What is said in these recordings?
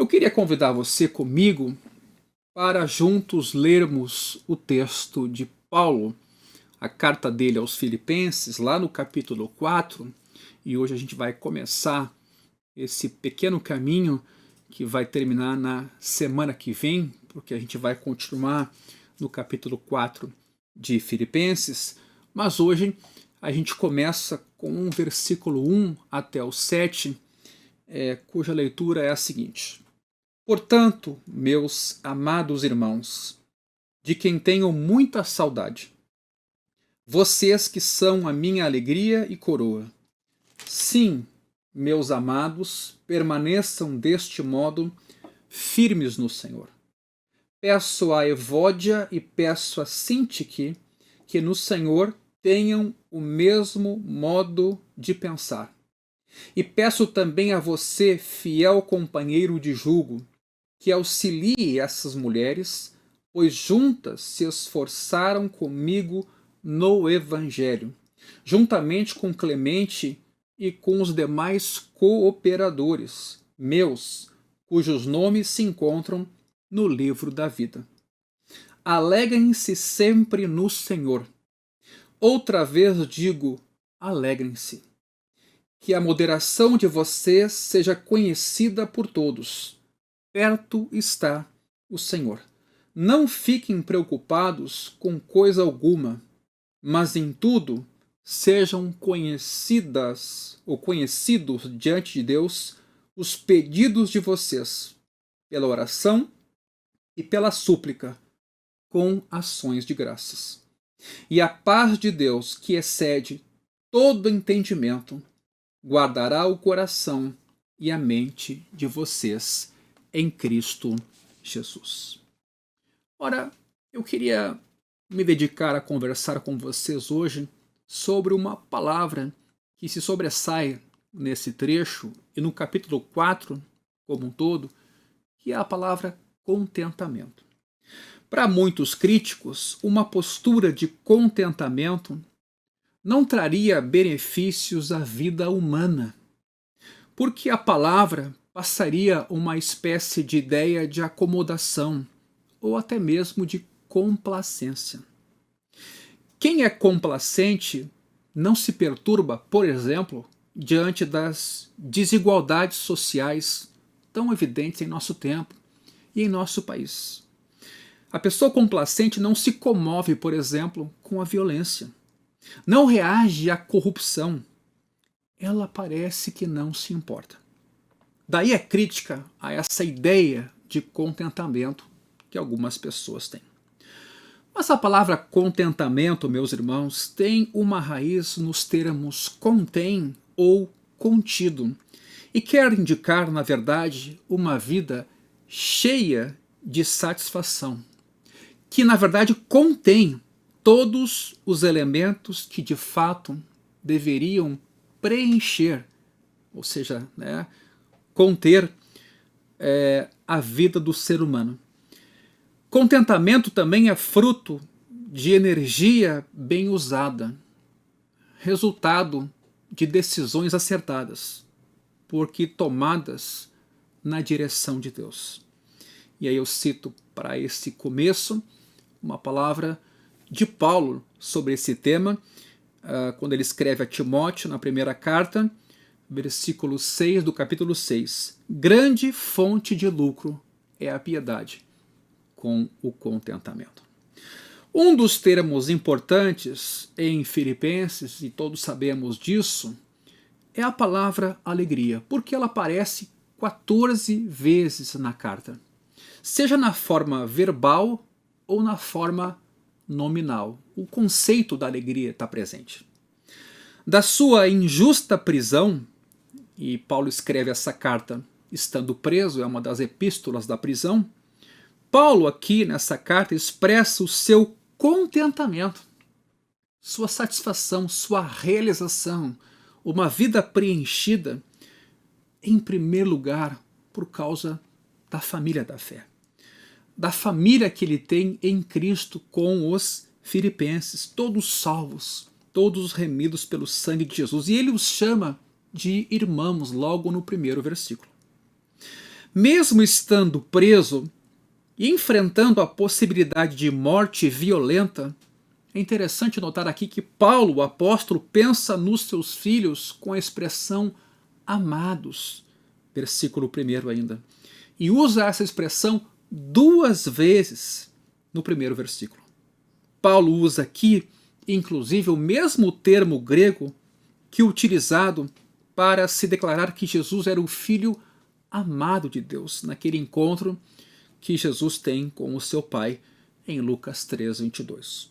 Eu queria convidar você comigo para juntos lermos o texto de Paulo, a carta dele aos Filipenses, lá no capítulo 4, e hoje a gente vai começar esse pequeno caminho que vai terminar na semana que vem, porque a gente vai continuar no capítulo 4 de Filipenses, mas hoje a gente começa com um versículo 1 até o 7, cuja leitura é a seguinte: Portanto, meus amados irmãos, de quem tenho muita saudade, vocês que são a minha alegria e coroa, sim, meus amados, permaneçam deste modo firmes no Senhor. Peço a Evódia e peço a Sintique que no Senhor tenham o mesmo modo de pensar. E peço também a você, fiel companheiro de julgo, que auxilie essas mulheres, pois juntas se esforçaram comigo no Evangelho, juntamente com Clemente e com os demais cooperadores meus, cujos nomes se encontram no livro da vida. Alegrem-se sempre no Senhor. Outra vez digo, alegrem-se. Que a moderação de vocês seja conhecida por todos. Perto está o Senhor. Não fiquem preocupados com coisa alguma, mas em tudo sejam conhecidas ou conhecidos diante de Deus os pedidos de vocês, pela oração e pela súplica, com ações de graças. E a paz de Deus, que excede todo entendimento, guardará o coração e a mente de vocês em Cristo Jesus. Ora, eu queria me dedicar a conversar com vocês hoje sobre uma palavra que se sobressai nesse trecho e no capítulo 4 como um todo, que é a palavra contentamento. Para muitos críticos, uma postura de contentamento não traria benefícios à vida humana, porque a palavra passaria uma espécie de ideia de acomodação ou até mesmo de complacência. Quem é complacente não se perturba, por exemplo, diante das desigualdades sociais tão evidentes em nosso tempo e em nosso país. A pessoa complacente não se comove, por exemplo, com a violência. Não reage à corrupção. Ela parece que não se importa. Daí a crítica a essa ideia de contentamento que algumas pessoas têm. Mas a palavra contentamento, meus irmãos, tem uma raiz nos termos contém ou contido e quer indicar, na verdade, uma vida cheia de satisfação, que na verdade contém todos os elementos que de fato deveriam preencher, ou seja, conter a vida do ser humano. Contentamento também é fruto de energia bem usada, resultado de decisões acertadas, porque tomadas na direção de Deus. E aí eu cito para esse começo uma palavra de Paulo sobre esse tema, quando ele escreve a Timóteo na primeira carta, versículo 6 do capítulo 6. Grande fonte de lucro é a piedade com o contentamento. Um dos termos importantes em Filipenses, e todos sabemos disso, é a palavra alegria, porque ela aparece 14 vezes na carta, seja na forma verbal ou na forma nominal. O conceito da alegria está presente. Da sua injusta prisão, e Paulo escreve essa carta estando preso, é uma das epístolas da prisão, Paulo aqui nessa carta expressa o seu contentamento, sua satisfação, sua realização, uma vida preenchida, em primeiro lugar, por causa da família da fé, da família que ele tem em Cristo com os filipenses, todos salvos, todos remidos pelo sangue de Jesus, e ele os chama de irmãos logo no primeiro versículo. Mesmo estando preso e enfrentando a possibilidade de morte violenta, é interessante notar aqui que Paulo, o apóstolo, pensa nos seus filhos com a expressão amados, versículo 1 ainda, e usa essa expressão 2 vezes no primeiro versículo. Paulo usa aqui, inclusive, o mesmo termo grego que o utilizado para se declarar que Jesus era o filho amado de Deus, naquele encontro que Jesus tem com o seu Pai em Lucas 3:22.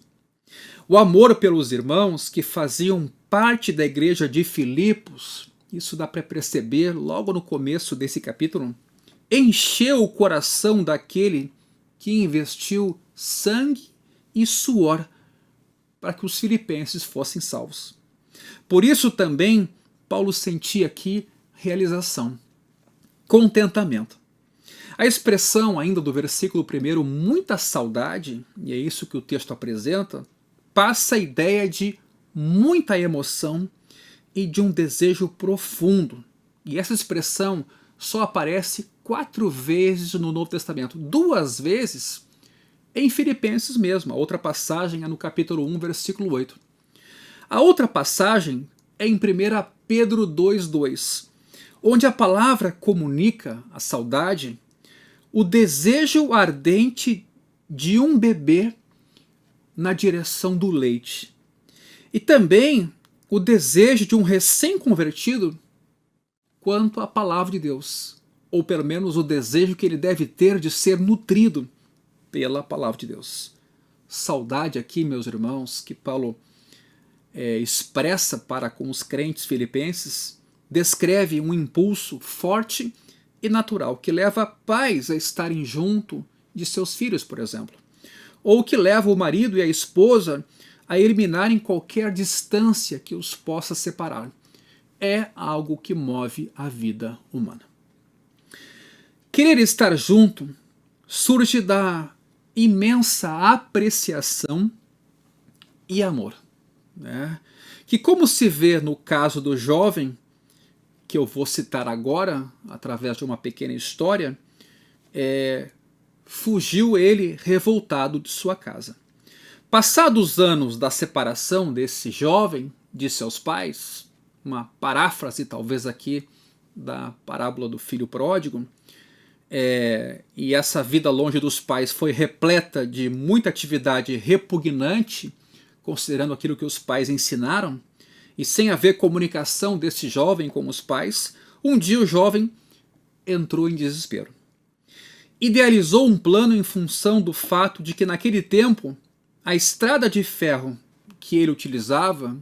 O amor pelos irmãos que faziam parte da igreja de Filipos, isso dá para perceber logo no começo desse capítulo, encheu o coração daquele que investiu sangue e suor para que os filipenses fossem salvos. Por isso também Paulo sentia aqui realização, contentamento. A expressão ainda do versículo 1, muita saudade, e é isso que o texto apresenta, passa a ideia de muita emoção e de um desejo profundo. E essa expressão só aparece 4 vezes no Novo Testamento, 2 vezes em Filipenses mesmo. A outra passagem é no capítulo 1, versículo 8. A outra passagem é em 1 Pedro 2:2, onde a palavra comunica a saudade, o desejo ardente de um bebê na direção do leite. E também o desejo de um recém-convertido quanto à palavra de Deus, ou pelo menos o desejo que ele deve ter de ser nutrido pela palavra de Deus. Saudade aqui, meus irmãos, que Paulo expressa para com os crentes filipenses, descreve um impulso forte e natural que leva pais a estarem junto de seus filhos, por exemplo, ou que leva o marido e a esposa a eliminarem qualquer distância que os possa separar. É algo que move a vida humana. Querer estar junto surge da imensa apreciação e amor, né? Que, como se vê no caso do jovem, que eu vou citar agora, através de uma pequena história, fugiu ele revoltado de sua casa. Passados anos da separação desse jovem de seus pais, uma paráfrase talvez aqui da parábola do filho pródigo, e essa vida longe dos pais foi repleta de muita atividade repugnante, considerando aquilo que os pais ensinaram, e sem haver comunicação desse jovem com os pais, um dia o jovem entrou em desespero. Idealizou um plano em função do fato de que naquele tempo a estrada de ferro que ele utilizava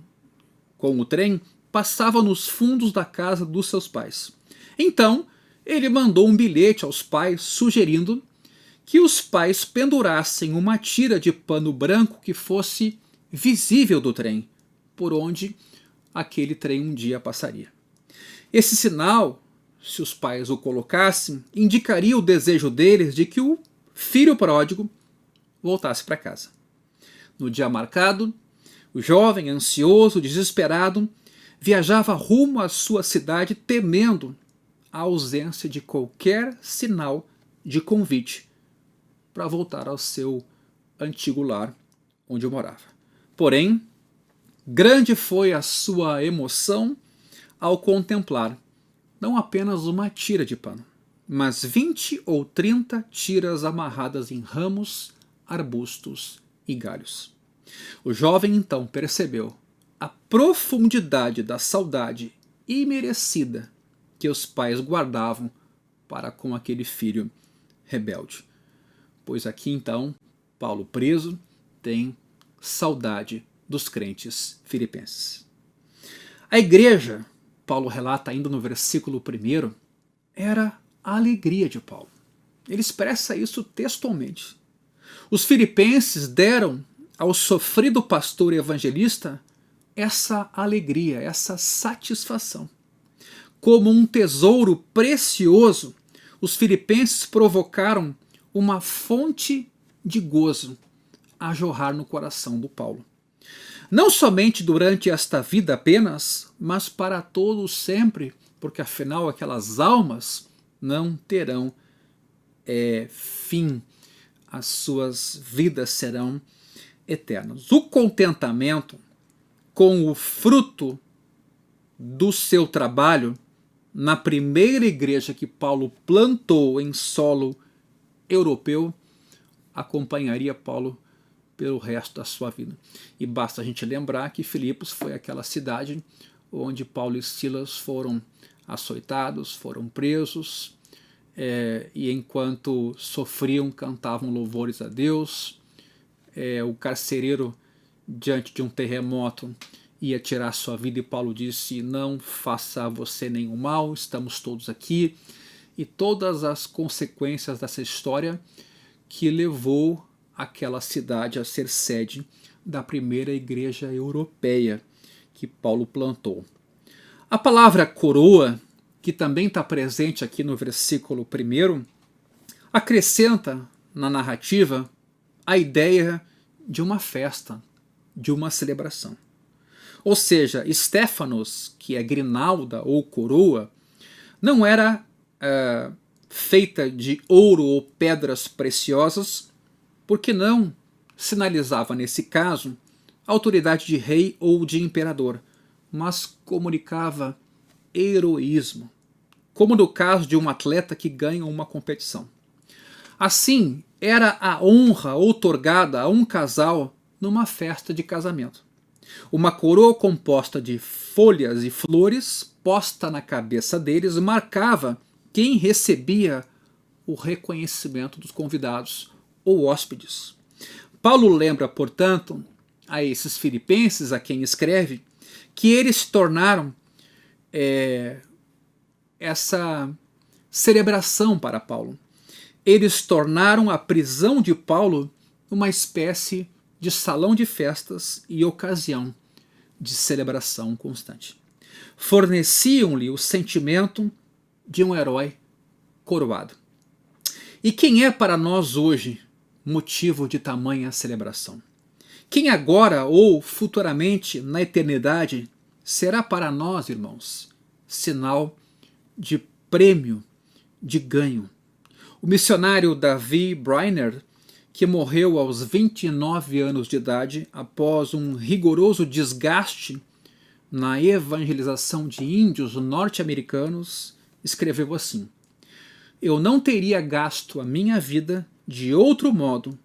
com o trem passava nos fundos da casa dos seus pais. Então ele mandou um bilhete aos pais sugerindo que os pais pendurassem uma tira de pano branco que fosse visível do trem, por onde aquele trem um dia passaria. Esse sinal, se os pais o colocassem, indicaria o desejo deles de que o filho pródigo voltasse para casa. No dia marcado, o jovem, ansioso, desesperado, viajava rumo à sua cidade temendo a ausência de qualquer sinal de convite para voltar ao seu antigo lar onde morava. Porém, grande foi a sua emoção ao contemplar não apenas uma tira de pano, mas 20 ou 30 tiras amarradas em ramos, arbustos e galhos. O jovem então percebeu a profundidade da saudade imerecida que os pais guardavam para com aquele filho rebelde. Pois aqui então, Paulo preso tem saudade dos crentes filipenses. A igreja, Paulo relata ainda no versículo 1, era a alegria de Paulo. Ele expressa isso textualmente. Os filipenses deram ao sofrido pastor evangelista essa alegria, essa satisfação. Como um tesouro precioso, os filipenses provocaram uma fonte de gozo a jorrar no coração do Paulo. Não somente durante esta vida apenas, mas para todos sempre, porque afinal aquelas almas não terão fim, as suas vidas serão eternas. O contentamento com o fruto do seu trabalho na primeira igreja que Paulo plantou em solo europeu acompanharia Paulo pelo resto da sua vida. E basta a gente lembrar que Filipos foi aquela cidade onde Paulo e Silas foram açoitados, foram presos, e enquanto sofriam, cantavam louvores a Deus. O carcereiro, diante de um terremoto, ia tirar sua vida e Paulo disse: não faça a você nenhum mal, estamos todos aqui. E todas as consequências dessa história que levou aquela cidade a ser sede da primeira igreja europeia que Paulo plantou. A palavra coroa, que também está presente aqui no versículo 1, acrescenta na narrativa a ideia de uma festa, de uma celebração. Ou seja, Stéphanos, que é grinalda ou coroa, não era feita de ouro ou pedras preciosas, porque não sinalizava, nesse caso, a autoridade de rei ou de imperador, mas comunicava heroísmo, como no caso de um atleta que ganha uma competição. Assim, era a honra outorgada a um casal numa festa de casamento. Uma coroa composta de folhas e flores, posta na cabeça deles, marcava quem recebia o reconhecimento dos convidados ou hóspedes. Paulo lembra, portanto, a esses filipenses a quem escreve, que eles se tornaram essa celebração para Paulo. Eles tornaram a prisão de Paulo uma espécie de salão de festas e ocasião de celebração constante. Forneciam-lhe o sentimento de um herói coroado. E quem é para nós hoje motivo de tamanha celebração? Quem agora ou futuramente na eternidade será para nós, irmãos, sinal de prêmio, de ganho? O missionário Davi Briner, que morreu aos 29 anos de idade após um rigoroso desgaste na evangelização de índios norte-americanos, escreveu assim: eu não teria gasto a minha vida de outro modo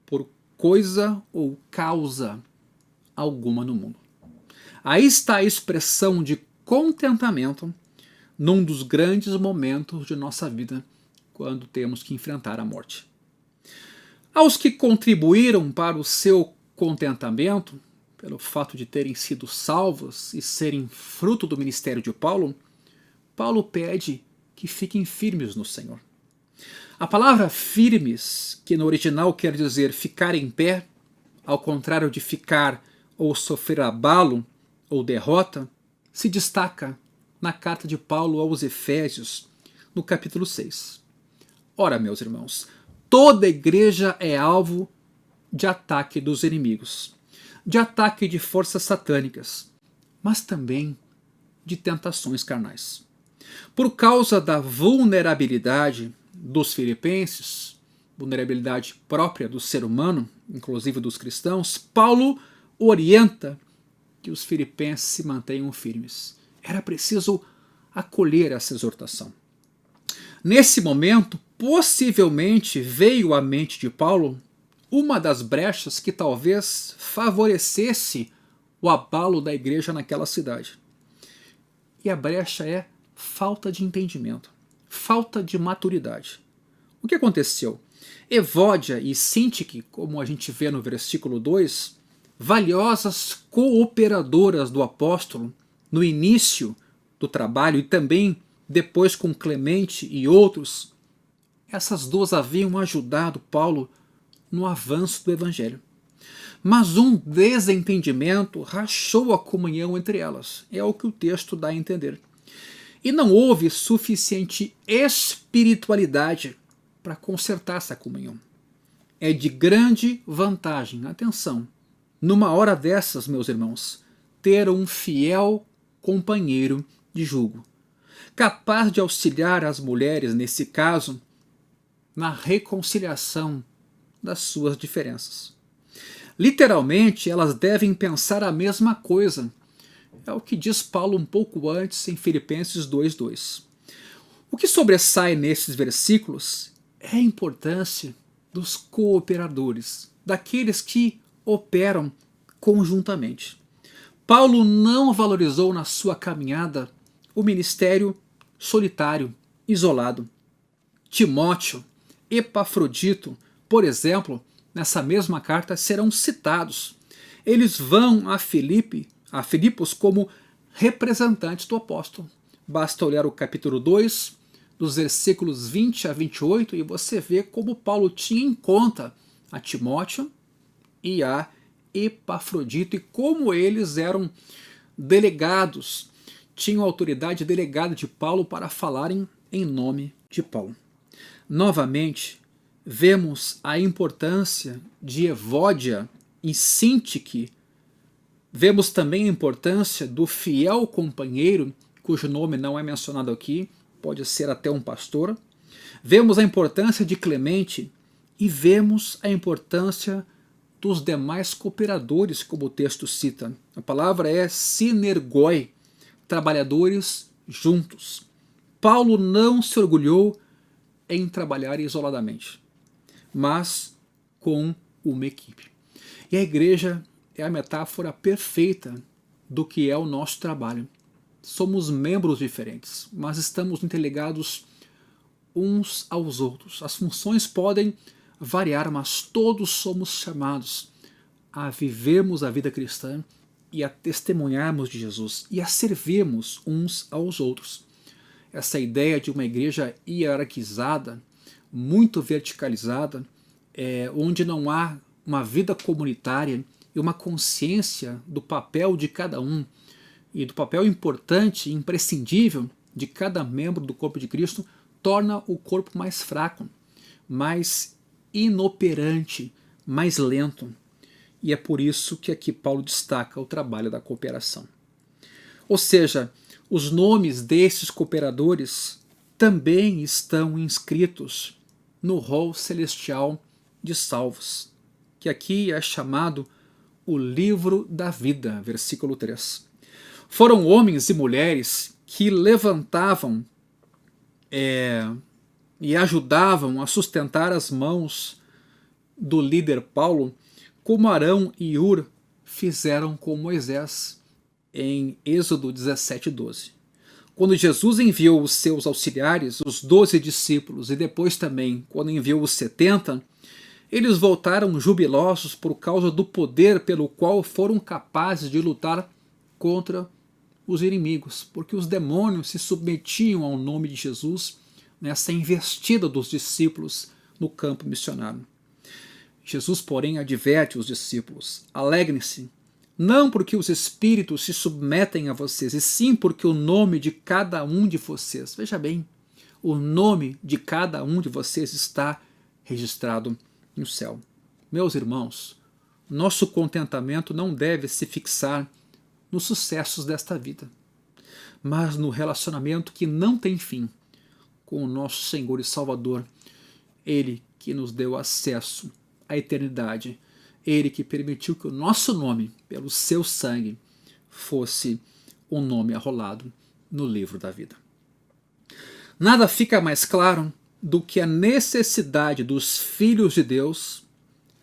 por coisa ou causa alguma no mundo. Aí está a expressão de contentamento num dos grandes momentos de nossa vida, quando temos que enfrentar a morte. Aos que contribuíram para o seu contentamento, pelo fato de terem sido salvos e serem fruto do ministério de Paulo, Paulo pede que fiquem firmes no Senhor. A palavra firmes, que no original quer dizer ficar em pé, ao contrário de ficar ou sofrer abalo ou derrota, se destaca na carta de Paulo aos Efésios, no capítulo 6. Ora, meus irmãos, toda igreja é alvo de ataque dos inimigos, de ataque de forças satânicas, mas também de tentações carnais. Por causa da vulnerabilidade dos filipenses, vulnerabilidade própria do ser humano, inclusive dos cristãos, Paulo orienta que os filipenses se mantenham firmes. Era preciso acolher essa exortação. Nesse momento, possivelmente veio à mente de Paulo uma das brechas que talvez favorecesse o abalo da igreja naquela cidade. E a brecha é falta de entendimento, falta de maturidade. O que aconteceu? Evódia e Sintique, como a gente vê no versículo 2, valiosas cooperadoras do apóstolo no início do trabalho e também depois com Clemente e outros, essas duas haviam ajudado Paulo no avanço do evangelho. Mas um desentendimento rachou a comunhão entre elas. É o que o texto dá a entender. E não houve suficiente espiritualidade para consertar essa comunhão. É de grande vantagem, atenção, numa hora dessas, meus irmãos, ter um fiel companheiro de jugo, capaz de auxiliar as mulheres, nesse caso, na reconciliação das suas diferenças. Literalmente, elas devem pensar a mesma coisa. É o que diz Paulo um pouco antes em Filipenses 2:2. O que sobressai nesses versículos é a importância dos cooperadores, daqueles que operam conjuntamente. Paulo não valorizou na sua caminhada o ministério solitário, isolado. Timóteo, Epafrodito, por exemplo, nessa mesma carta serão citados. Eles vão a Filipos como representantes do apóstolo. Basta olhar o capítulo 2, dos versículos 20 a 28, e você vê como Paulo tinha em conta a Timóteo e a Epafrodito e como eles eram delegados, tinham autoridade delegada de Paulo para falarem em nome de Paulo. Novamente, vemos a importância de Evódia e Sintique. Vemos também a importância do fiel companheiro, cujo nome não é mencionado aqui, pode ser até um pastor. Vemos a importância de Clemente e vemos a importância dos demais cooperadores, como o texto cita. A palavra é sinergoi, trabalhadores juntos. Paulo não se orgulhou em trabalhar isoladamente, mas com uma equipe. E a igreja é a metáfora perfeita do que é o nosso trabalho. Somos membros diferentes, mas estamos interligados uns aos outros. As funções podem variar, mas todos somos chamados a vivermos a vida cristã e a testemunharmos de Jesus e a servirmos uns aos outros. Essa ideia de uma igreja hierarquizada, muito verticalizada, onde não há uma vida comunitária e uma consciência do papel de cada um e do papel importante e imprescindível de cada membro do corpo de Cristo, torna o corpo mais fraco, mais inoperante, mais lento. E é por isso que aqui Paulo destaca o trabalho da cooperação. Ou seja, os nomes desses cooperadores também estão inscritos no rol celestial de salvos, que aqui é chamado o livro da vida, versículo 3. Foram homens e mulheres que levantavam e ajudavam a sustentar as mãos do líder Paulo, como Arão e Hur fizeram com Moisés em Êxodo 17:12. Quando Jesus enviou os seus auxiliares, os 12 discípulos, e depois também quando enviou os 70, eles voltaram jubilosos por causa do poder pelo qual foram capazes de lutar contra os inimigos, porque os demônios se submetiam ao nome de Jesus nessa investida dos discípulos no campo missionário. Jesus, porém, adverte os discípulos: alegrem-se, não porque os espíritos se submetem a vocês, e sim porque o nome de cada um de vocês, veja bem, o nome de cada um de vocês está registrado no céu. Meus irmãos, nosso contentamento não deve se fixar nos sucessos desta vida, mas no relacionamento que não tem fim com o nosso Senhor e Salvador, Ele que nos deu acesso à eternidade, Ele que permitiu que o nosso nome, pelo seu sangue, fosse um nome arrolado no livro da vida. Nada fica mais claro do que a necessidade dos filhos de Deus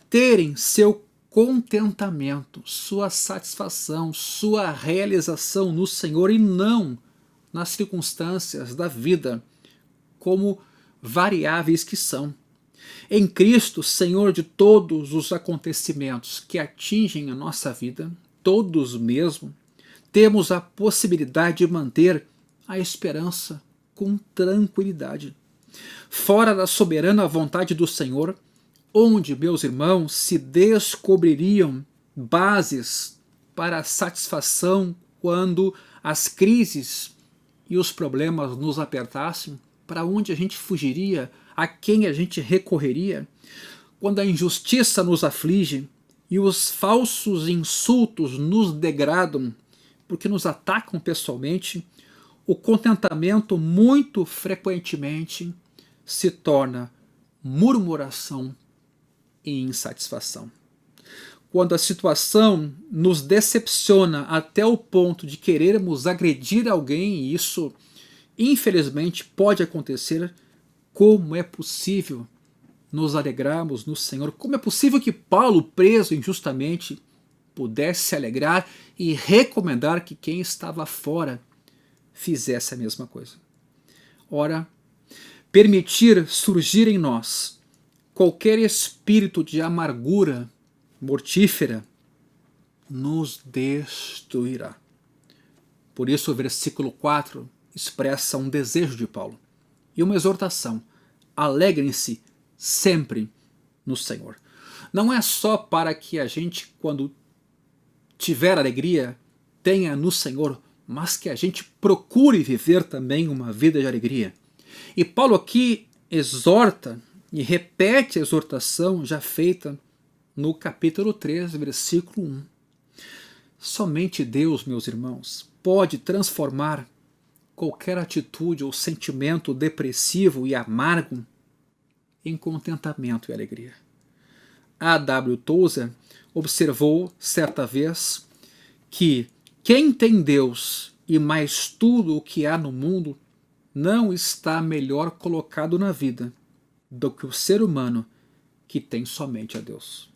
terem seu contentamento, sua satisfação, sua realização no Senhor e não nas circunstâncias da vida, como variáveis que são. Em Cristo, Senhor de todos os acontecimentos que atingem a nossa vida, todos mesmo, temos a possibilidade de manter a esperança com tranquilidade. Fora da soberana vontade do Senhor, onde, meus irmãos, se descobririam bases para a satisfação quando as crises e os problemas nos apertassem, para onde a gente fugiria, a quem a gente recorreria, quando a injustiça nos aflige e os falsos insultos nos degradam, porque nos atacam pessoalmente, o contentamento muito frequentemente se torna murmuração e insatisfação. Quando a situação nos decepciona até o ponto de querermos agredir alguém, e isso infelizmente pode acontecer, como é possível nos alegrarmos no Senhor? Como é possível que Paulo, preso injustamente, pudesse se alegrar e recomendar que quem estava fora fizesse a mesma coisa? Ora, permitir surgir em nós qualquer espírito de amargura mortífera nos destruirá. Por isso o versículo 4 expressa um desejo de Paulo e uma exortação: alegrem-se sempre no Senhor. Não é só para que a gente, quando tiver alegria, tenha no Senhor, mas que a gente procure viver também uma vida de alegria. E Paulo aqui exorta e repete a exortação já feita no capítulo 3, versículo 1. Somente Deus, meus irmãos, pode transformar qualquer atitude ou sentimento depressivo e amargo em contentamento e alegria. A. W. Tozer observou certa vez que quem tem Deus e mais tudo o que há no mundo não está melhor colocado na vida do que o ser humano que tem somente a Deus.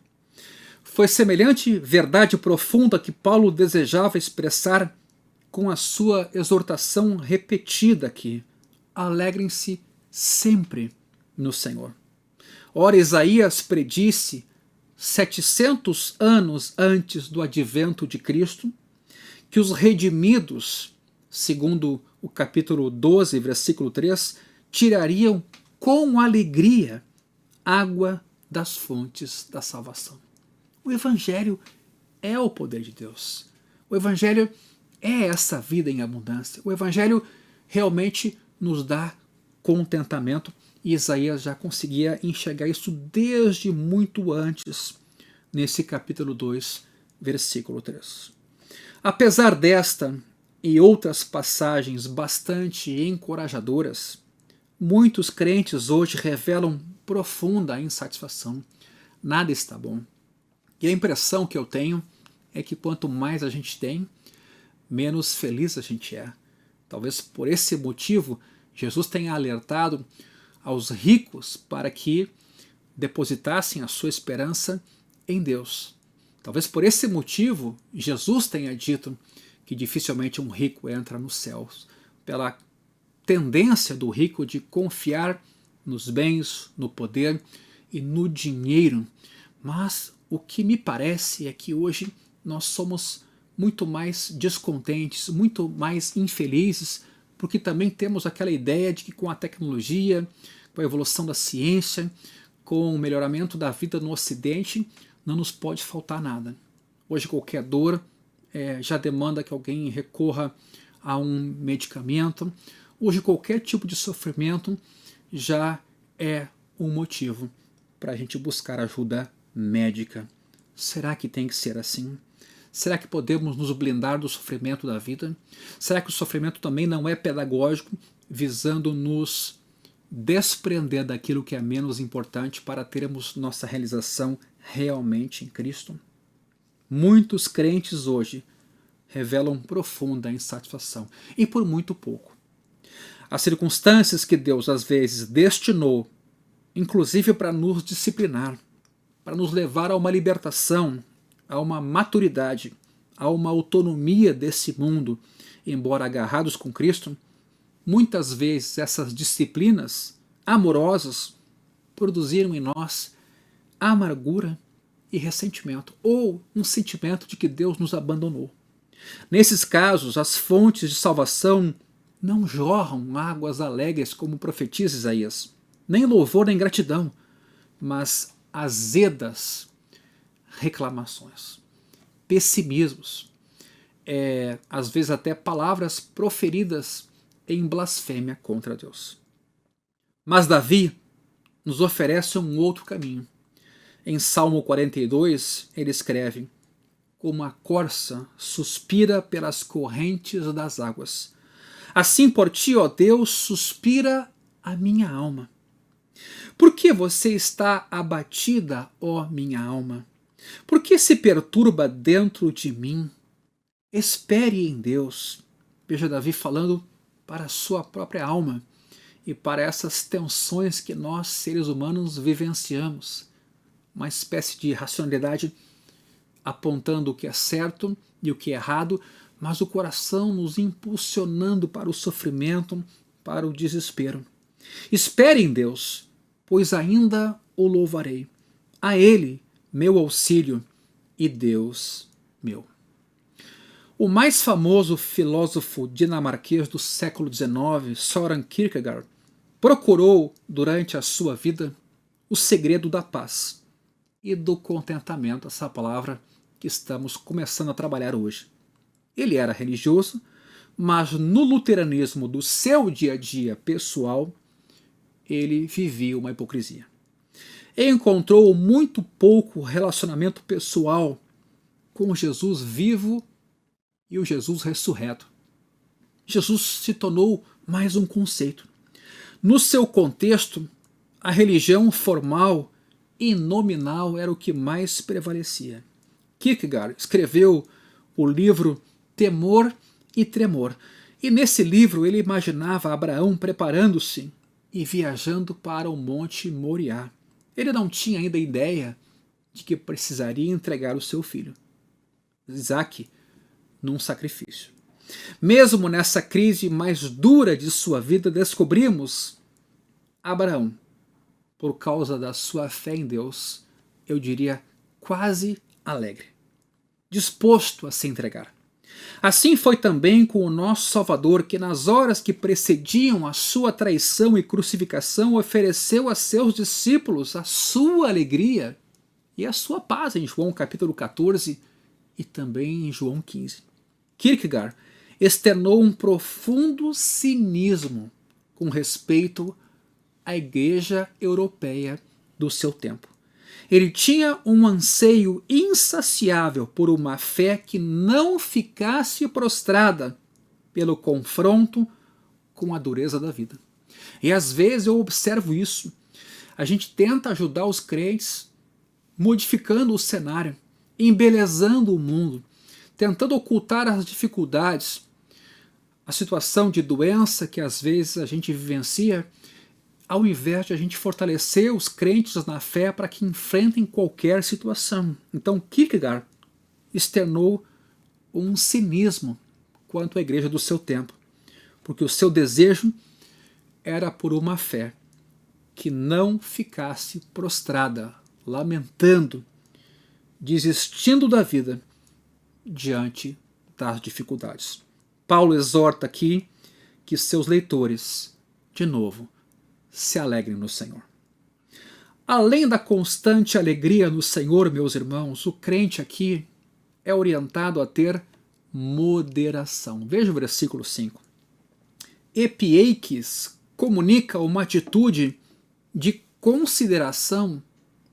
Foi semelhante verdade profunda que Paulo desejava expressar com a sua exortação repetida aqui: alegrem-se sempre no Senhor. Ora, Isaías predisse 700 anos antes do advento de Cristo que os redimidos, segundo o capítulo 12, versículo 3, tirariam com alegria água das fontes da salvação. O Evangelho é o poder de Deus. O Evangelho é essa vida em abundância. O Evangelho realmente nos dá contentamento, e Isaías já conseguia enxergar isso desde muito antes, nesse capítulo 2, versículo 3. Apesar desta e outras passagens bastante encorajadoras, muitos crentes hoje revelam profunda insatisfação. Nada está bom. E a impressão que eu tenho é que quanto mais a gente tem, menos feliz a gente é. Talvez por esse motivo Jesus tenha alertado aos ricos para que depositassem a sua esperança em Deus. Talvez por esse motivo Jesus tenha dito que dificilmente um rico entra nos céus, pela tendência do rico de confiar nos bens, no poder e no dinheiro. Mas o que me parece é que hoje nós somos muito mais descontentes, muito mais infelizes, porque também temos aquela ideia de que com a tecnologia, com a evolução da ciência, com o melhoramento da vida no Ocidente, não nos pode faltar nada. Hoje qualquer dor já demanda que alguém recorra a um medicamento. Hoje qualquer tipo de sofrimento já é um motivo para a gente buscar ajuda médica. Será que tem que ser assim? Será que podemos nos blindar do sofrimento da vida? Será que o sofrimento também não é pedagógico, visando nos desprender daquilo que é menos importante para termos nossa realização realmente em Cristo? Muitos crentes hoje revelam profunda insatisfação, e por muito pouco. As circunstâncias que Deus às vezes destinou, inclusive para nos disciplinar, para nos levar a uma libertação, a uma maturidade, a uma autonomia desse mundo, embora agarrados com Cristo, muitas vezes essas disciplinas amorosas produziram em nós amargura e ressentimento, ou um sentimento de que Deus nos abandonou. Nesses casos, as fontes de salvação não jorram águas alegres como profetiza Isaías, nem louvor nem gratidão, mas azedas reclamações, pessimismos, às vezes até palavras proferidas em blasfêmia contra Deus. Mas Davi nos oferece um outro caminho. Em Salmo 42, ele escreve: como a corça suspira pelas correntes das águas, assim por ti, ó Deus, suspira a minha alma. Por que você está abatida, ó minha alma? Por que se perturba dentro de mim? Espere em Deus. Veja Davi falando para a sua própria alma e para essas tensões que nós, seres humanos, vivenciamos. Uma espécie de racionalidade apontando o que é certo e o que é errado, mas o coração nos impulsionando para o sofrimento, para o desespero. Espere em Deus, pois ainda o louvarei. A Ele, meu auxílio, e Deus meu. O mais famoso filósofo dinamarquês do século XIX, Søren Kierkegaard, procurou, durante a sua vida, o segredo da paz e do contentamento, essa palavra que estamos começando a trabalhar hoje. Ele era religioso, mas no luteranismo do seu dia a dia pessoal, ele vivia uma hipocrisia. Encontrou muito pouco relacionamento pessoal com o Jesus vivo e o Jesus ressurreto. Jesus se tornou mais um conceito. No seu contexto, a religião formal e nominal era o que mais prevalecia. Kierkegaard escreveu o livro Temor e Tremor, e nesse livro ele imaginava Abraão preparando-se e viajando para o Monte Moriá. Ele não tinha ainda ideia de que precisaria entregar o seu filho, Isaque, num sacrifício. Mesmo nessa crise mais dura de sua vida, descobrimos Abraão, por causa da sua fé em Deus, eu diria quase alegre, disposto a se entregar. Assim foi também com o nosso Salvador, que nas horas que precediam a sua traição e crucificação ofereceu a seus discípulos a sua alegria e a sua paz, em João capítulo 14 e também em João 15. Kierkegaard externou um profundo cinismo com respeito à igreja europeia do seu tempo. Ele tinha um anseio insaciável por uma fé que não ficasse prostrada pelo confronto com a dureza da vida. E às vezes eu observo isso. A gente tenta ajudar os crentes modificando o cenário, embelezando o mundo, tentando ocultar as dificuldades, a situação de doença que às vezes a gente vivencia, ao invés de a gente fortalecer os crentes na fé para que enfrentem qualquer situação. Então Kierkegaard externou um cinismo quanto à igreja do seu tempo, porque o seu desejo era por uma fé que não ficasse prostrada, lamentando, desistindo da vida diante das dificuldades. Paulo exorta aqui que seus leitores, de novo, se alegrem no Senhor. Além da constante alegria no Senhor, meus irmãos, o crente aqui é orientado a ter moderação. Veja o versículo 5. Epieikes comunica uma atitude de consideração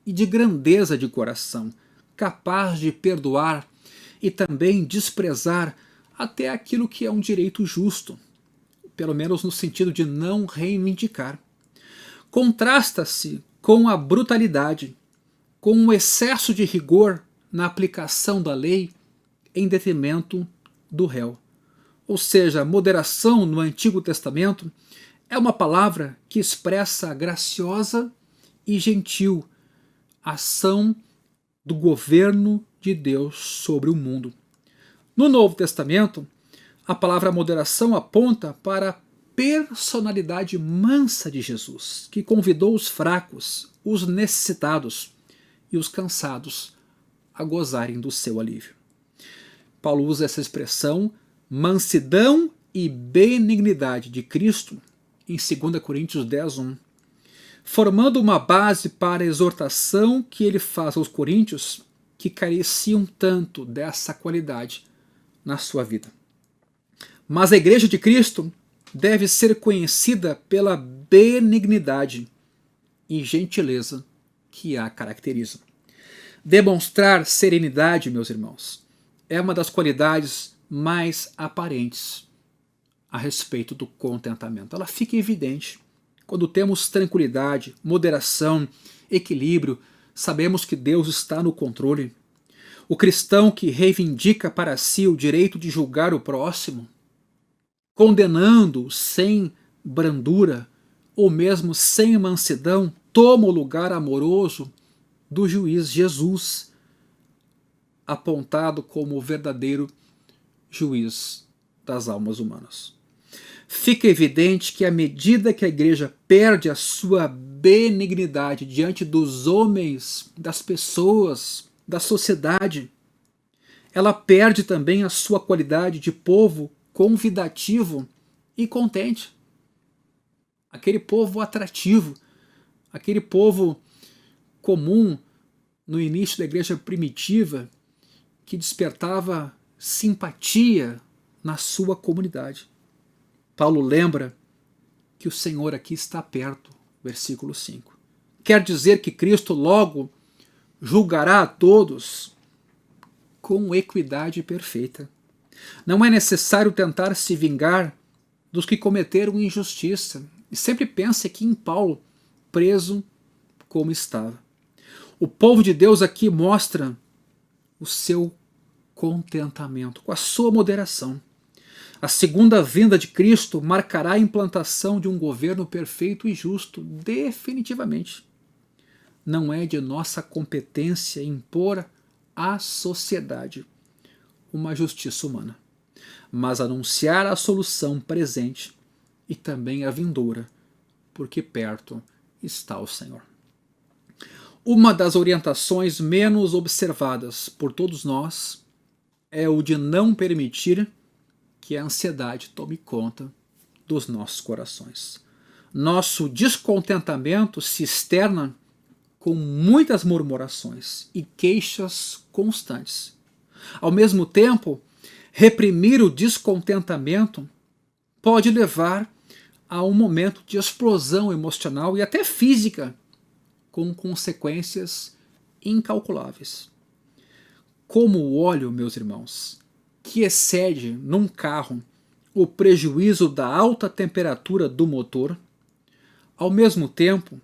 e de grandeza de coração, capaz de perdoar e também desprezar até aquilo que é um direito justo, pelo menos no sentido de não reivindicar. Contrasta-se com a brutalidade, com o excesso de rigor na aplicação da lei em detrimento do réu. Ou seja, moderação no Antigo Testamento é uma palavra que expressa a graciosa e gentil ação do governo de Deus sobre o mundo. No Novo Testamento, a palavra moderação aponta para a personalidade mansa de Jesus, que convidou os fracos, os necessitados e os cansados a gozarem do seu alívio. Paulo usa essa expressão mansidão e benignidade de Cristo em 2 Coríntios 10:1, formando uma base para a exortação que ele faz aos coríntios que careciam tanto dessa qualidade na sua vida. Mas a igreja de Cristo deve ser conhecida pela benignidade e gentileza que a caracterizam. Demonstrar serenidade, meus irmãos, é uma das qualidades mais aparentes a respeito do contentamento. Ela fica evidente Quando temos tranquilidade, moderação, equilíbrio, sabemos que Deus está no controle. O cristão que reivindica para si o direito de julgar o próximo, condenando-o sem brandura ou mesmo sem mansidão, toma o lugar amoroso do juiz Jesus, apontado como o verdadeiro juiz das almas humanas. Fica evidente que à medida que a igreja perde a sua benignidade diante dos homens, das pessoas, da sociedade, ela perde também a sua qualidade de povo convidativo e contente. Aquele povo atrativo, aquele povo comum no início da igreja primitiva que despertava simpatia na sua comunidade. Paulo lembra que o Senhor aqui está perto, versículo 5. Quer dizer que Cristo logo julgará a todos com equidade perfeita. Não é necessário tentar se vingar dos que cometeram injustiça. E sempre pense aqui em Paulo, preso como estava. O povo de Deus aqui mostra o seu contentamento, com a sua moderação. A segunda vinda de Cristo marcará a implantação de um governo perfeito e justo, definitivamente. Não é de nossa competência impor à sociedade uma justiça humana, mas anunciar a solução presente e também a vindoura, porque perto está o Senhor. Uma das orientações menos observadas por todos nós é o de não permitir que a ansiedade tome conta dos nossos corações. Nosso descontentamento se externa com muitas murmurações e queixas constantes. Ao mesmo tempo, reprimir o descontentamento pode levar a um momento de explosão emocional e até física, com consequências incalculáveis. Como o óleo, meus irmãos, que excede num carro o prejuízo da alta temperatura do motor, ao mesmo tempo,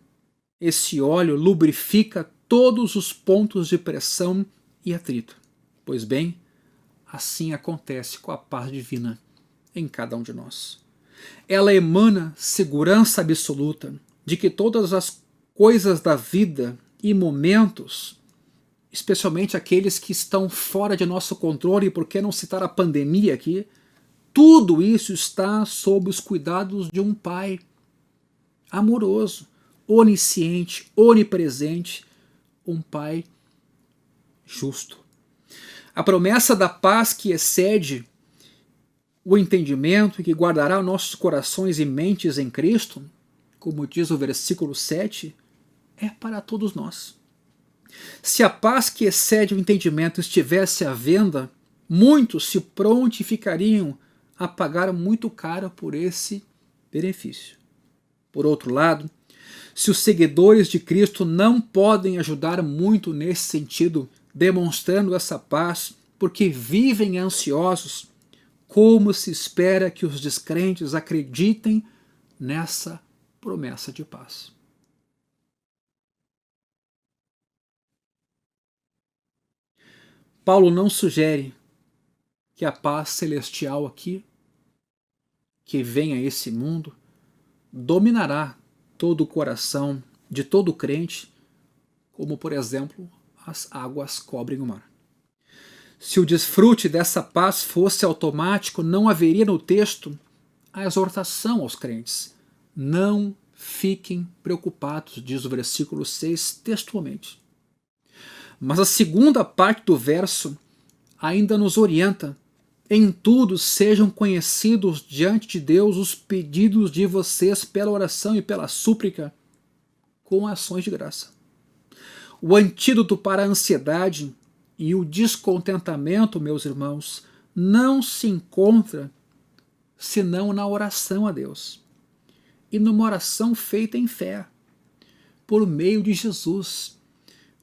esse óleo lubrifica todos os pontos de pressão e atrito. Pois bem, assim acontece com a paz divina em cada um de nós. Ela emana segurança absoluta de que todas as coisas da vida e momentos, especialmente aqueles que estão fora de nosso controle, e por que não citar a pandemia aqui, tudo isso está sob os cuidados de um Pai amoroso, onisciente, onipresente, um Pai justo. A promessa da paz que excede o entendimento e que guardará nossos corações e mentes em Cristo, como diz o versículo 7, é para todos nós. Se a paz que excede o entendimento estivesse à venda, muitos se prontificariam a pagar muito caro por esse benefício. Por outro lado, se os seguidores de Cristo não podem ajudar muito nesse sentido, demonstrando essa paz, porque vivem ansiosos, como se espera que os descrentes acreditem nessa promessa de paz? Paulo não sugere que a paz celestial aqui, que vem a esse mundo, dominará todo o coração de todo crente, como, por exemplo, as águas cobrem o mar. Se o desfrute dessa paz fosse automático, não haveria no texto a exortação aos crentes. Não fiquem preocupados, diz o versículo 6 textualmente. Mas a segunda parte do verso ainda nos orienta. Em tudo sejam conhecidos diante de Deus os pedidos de vocês pela oração e pela súplica, com ações de graça. O antídoto para a ansiedade e o descontentamento, meus irmãos, não se encontra senão na oração a Deus. E numa oração feita em fé, por meio de Jesus,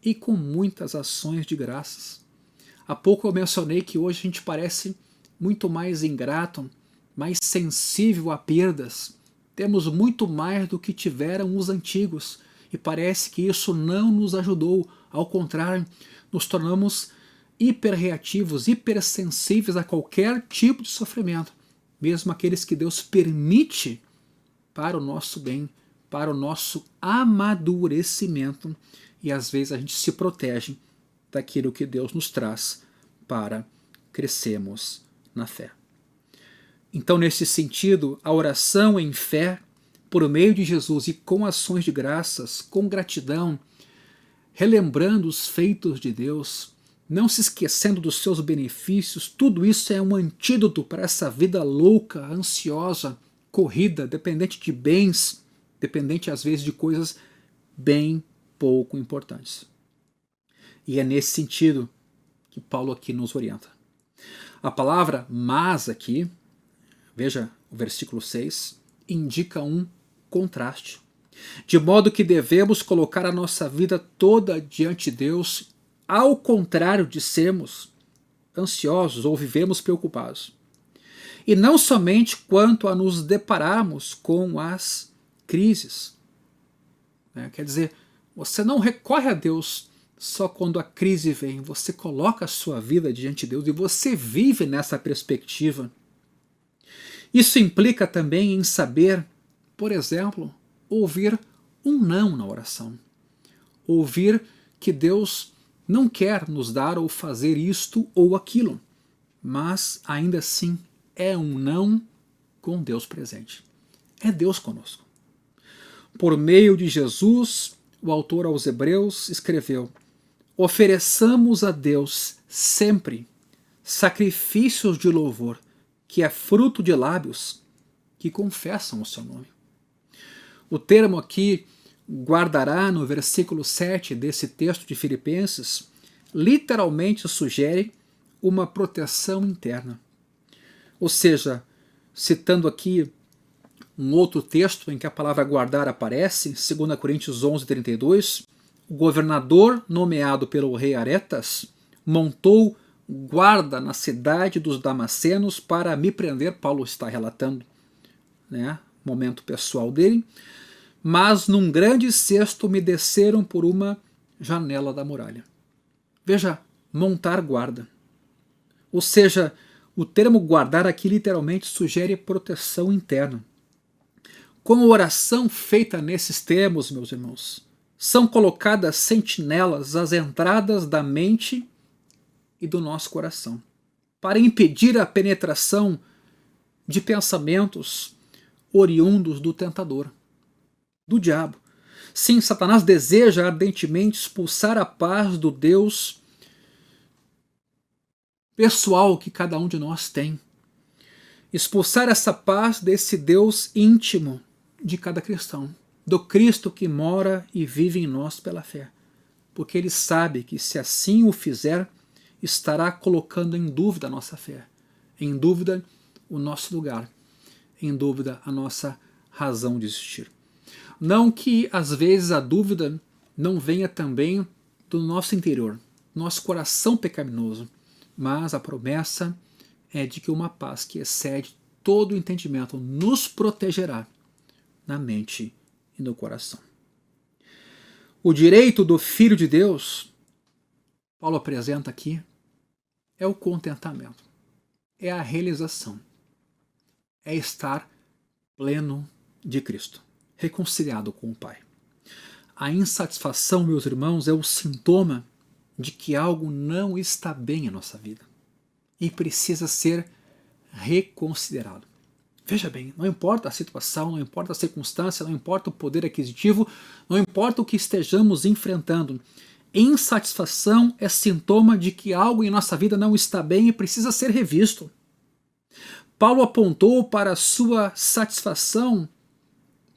e com muitas ações de graças. Há pouco eu mencionei que hoje a gente parece muito mais ingrato, mais sensível a perdas, temos muito mais do que tiveram os antigos, e parece que isso não nos ajudou. Ao contrário, nos tornamos hiperreativos, hipersensíveis a qualquer tipo de sofrimento, mesmo aqueles que Deus permite para o nosso bem, para o nosso amadurecimento, e às vezes a gente se protege daquilo que Deus nos traz para crescermos na fé. Então, nesse sentido, a oração em fé, por meio de Jesus e com ações de graças, com gratidão, relembrando os feitos de Deus, não se esquecendo dos seus benefícios, tudo isso é um antídoto para essa vida louca, ansiosa, corrida, dependente de bens, dependente às vezes de coisas bem pouco importantes. E é nesse sentido que Paulo aqui nos orienta. A palavra mas aqui, veja o versículo 6, indica um contraste. De modo que devemos colocar a nossa vida toda diante de Deus, ao contrário de sermos ansiosos ou vivemos preocupados. E não somente quanto a nos depararmos com as crises. Quer dizer, você não recorre a Deus só quando a crise vem, você coloca a sua vida diante de Deus e você vive nessa perspectiva. Isso implica também em saber, por exemplo, ouvir um não na oração. Ouvir que Deus não quer nos dar ou fazer isto ou aquilo, mas ainda assim é um não com Deus presente. É Deus conosco. Por meio de Jesus, o autor aos Hebreus escreveu: ofereçamos a Deus sempre sacrifícios de louvor, que é fruto de lábios que confessam o seu nome. O termo aqui, guardará, no versículo 7 desse texto de Filipenses, literalmente sugere uma proteção interna. Ou seja, citando aqui um outro texto em que a palavra guardar aparece, 2 Coríntios 11:32, o governador nomeado pelo rei Aretas montou guarda na cidade dos Damascenos para me prender. Paulo está relatando, momento pessoal dele. Mas num grande cesto me desceram por uma janela da muralha. Veja, montar guarda. Ou seja, o termo guardar aqui literalmente sugere proteção interna. Com a oração feita nesses termos, meus irmãos, são colocadas sentinelas às entradas da mente e do nosso coração, para impedir a penetração de pensamentos oriundos do tentador, do diabo. Sim, Satanás deseja ardentemente expulsar a paz do Deus pessoal que cada um de nós tem. Expulsar essa paz desse Deus íntimo de cada cristão, do Cristo que mora e vive em nós pela fé. Porque ele sabe que se assim o fizer, estará colocando em dúvida a nossa fé, em dúvida o nosso lugar, em dúvida a nossa razão de existir. Não que às vezes a dúvida não venha também do nosso interior, nosso coração pecaminoso, mas a promessa é de que uma paz que excede todo o entendimento nos protegerá na mente e no coração. O direito do Filho de Deus, Paulo apresenta aqui, é o contentamento, é a realização, é estar pleno de Cristo, reconciliado com o Pai. A insatisfação, meus irmãos, é o sintoma de que algo não está bem em nossa vida e precisa ser reconsiderado. Veja bem, não importa a situação, não importa a circunstância, não importa o poder aquisitivo, não importa o que estejamos enfrentando, insatisfação é sintoma de que algo em nossa vida não está bem e precisa ser revisto. Paulo apontou para a sua satisfação,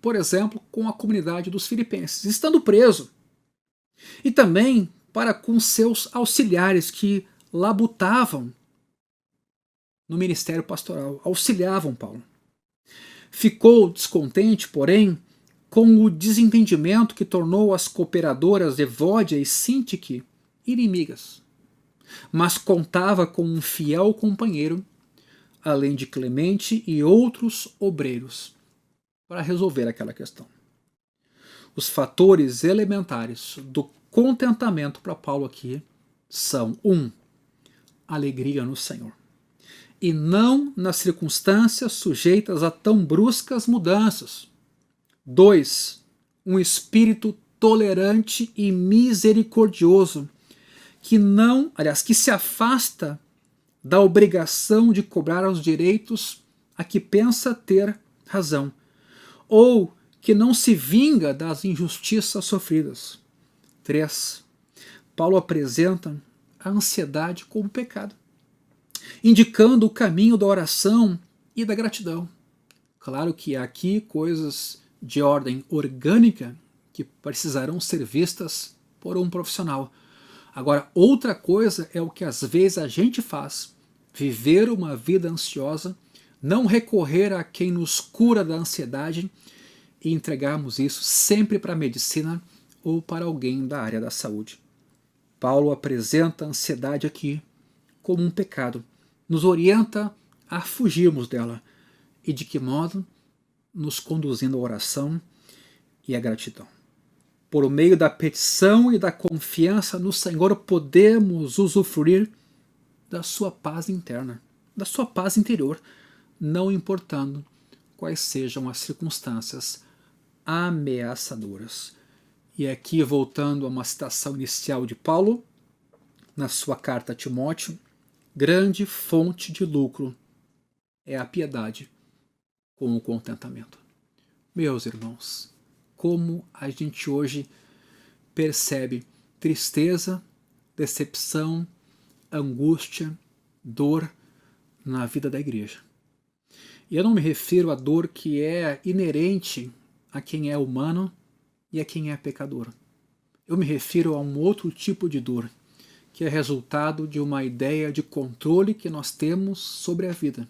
por exemplo, com a comunidade dos filipenses, estando preso, e também para com seus auxiliares que labutavam no ministério pastoral, auxiliavam Paulo. Ficou descontente, porém, com o desentendimento que tornou as cooperadoras Evódia e Sintique inimigas, mas contava com um fiel companheiro, além de Clemente e outros obreiros, para resolver aquela questão. Os fatores elementares do contentamento para Paulo aqui são: 1. Alegria no Senhor, e não nas circunstâncias sujeitas a tão bruscas mudanças. 2. Um espírito tolerante e misericordioso, que se afasta da obrigação de cobrar aos direitos a que pensa ter razão, ou que não se vinga das injustiças sofridas. 3. Paulo apresenta a ansiedade como pecado, indicando o caminho da oração e da gratidão. Claro que há aqui coisas de ordem orgânica que precisarão ser vistas por um profissional. Agora, outra coisa é o que às vezes a gente faz: viver uma vida ansiosa, não recorrer a quem nos cura da ansiedade e entregarmos isso sempre para a medicina ou para alguém da área da saúde. Paulo apresenta a ansiedade aqui como um pecado, nos orienta a fugirmos dela. E de que modo? Nos conduzindo à oração e à gratidão. Por meio da petição e da confiança no Senhor, podemos usufruir da sua paz interna, da sua paz interior, não importando quais sejam as circunstâncias ameaçadoras. E aqui, voltando a uma citação inicial de Paulo, na sua carta a Timóteo: grande fonte de lucro é a piedade com o contentamento. Meus irmãos, como a gente hoje percebe tristeza, decepção, angústia, dor na vida da igreja. E eu não me refiro à dor que é inerente a quem é humano e a quem é pecador. Eu me refiro a um outro tipo de dor, que é resultado de uma ideia de controle que nós temos sobre a vida,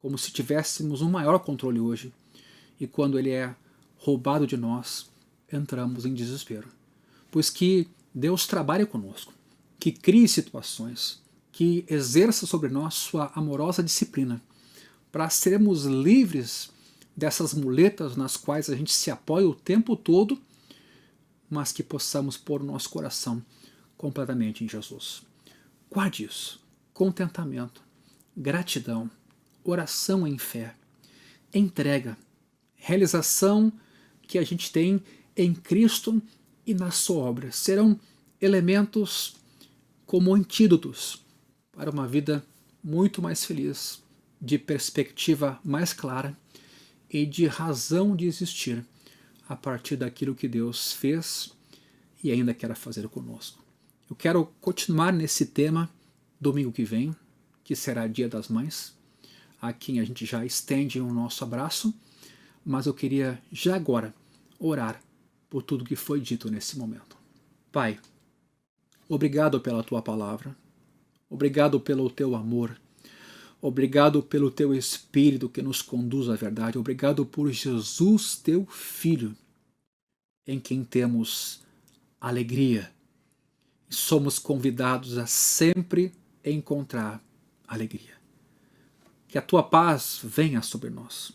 como se tivéssemos um maior controle hoje, e quando ele é roubado de nós, entramos em desespero. Pois que Deus trabalhe conosco, que crie situações, que exerça sobre nós sua amorosa disciplina, para sermos livres dessas muletas nas quais a gente se apoia o tempo todo, mas que possamos pôr o nosso coração completamente em Jesus. Guarde isso: contentamento, gratidão, oração em fé, entrega, realização que a gente tem em Cristo e na sua obra serão elementos como antídotos para uma vida muito mais feliz, de perspectiva mais clara e de razão de existir a partir daquilo que Deus fez e ainda quer fazer conosco. Eu quero continuar nesse tema domingo que vem, que será Dia das Mães, a quem a gente já estende o nosso abraço, mas eu queria já agora orar por tudo que foi dito nesse momento. Pai, obrigado pela Tua palavra, obrigado pelo Teu amor, obrigado pelo Teu Espírito que nos conduz à verdade, obrigado por Jesus, Teu Filho, em quem temos alegria e somos convidados a sempre encontrar alegria. Que a Tua paz venha sobre nós,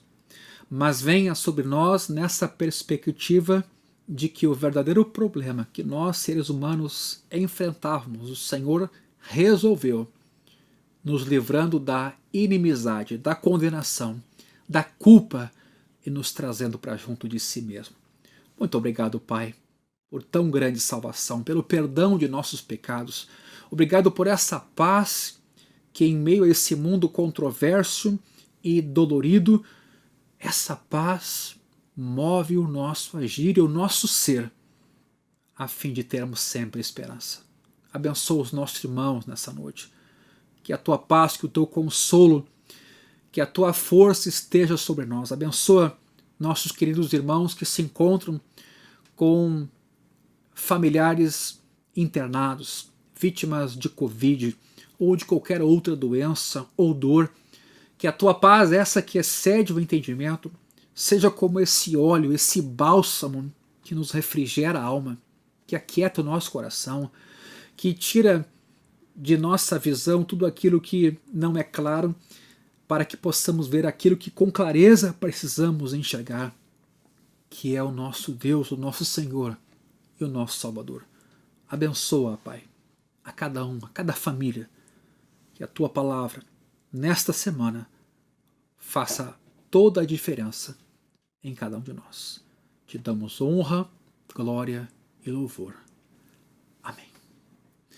mas venha sobre nós nessa perspectiva de que o verdadeiro problema que nós, seres humanos, enfrentávamos, o Senhor resolveu, nos livrando da inimizade, da condenação, da culpa e nos trazendo para junto de si mesmo. Muito obrigado, Pai, por tão grande salvação, pelo perdão de nossos pecados. Obrigado por essa paz que, em meio a esse mundo controverso e dolorido, essa paz move o nosso agir e o nosso ser, a fim de termos sempre esperança. Abençoa os nossos irmãos nessa noite. Que a Tua paz, que o Teu consolo, que a Tua força esteja sobre nós. Abençoa nossos queridos irmãos que se encontram com familiares internados, vítimas de Covid ou de qualquer outra doença ou dor. Que a Tua paz, essa que excede o entendimento, seja como esse óleo, esse bálsamo que nos refrigera a alma, que aquieta o nosso coração, que tira de nossa visão tudo aquilo que não é claro, para que possamos ver aquilo que com clareza precisamos enxergar, que é o nosso Deus, o nosso Senhor e o nosso Salvador. Abençoa, Pai, a cada um, a cada família, que a Tua palavra, nesta semana, faça toda a diferença em cada um de nós. Te damos honra, glória e louvor.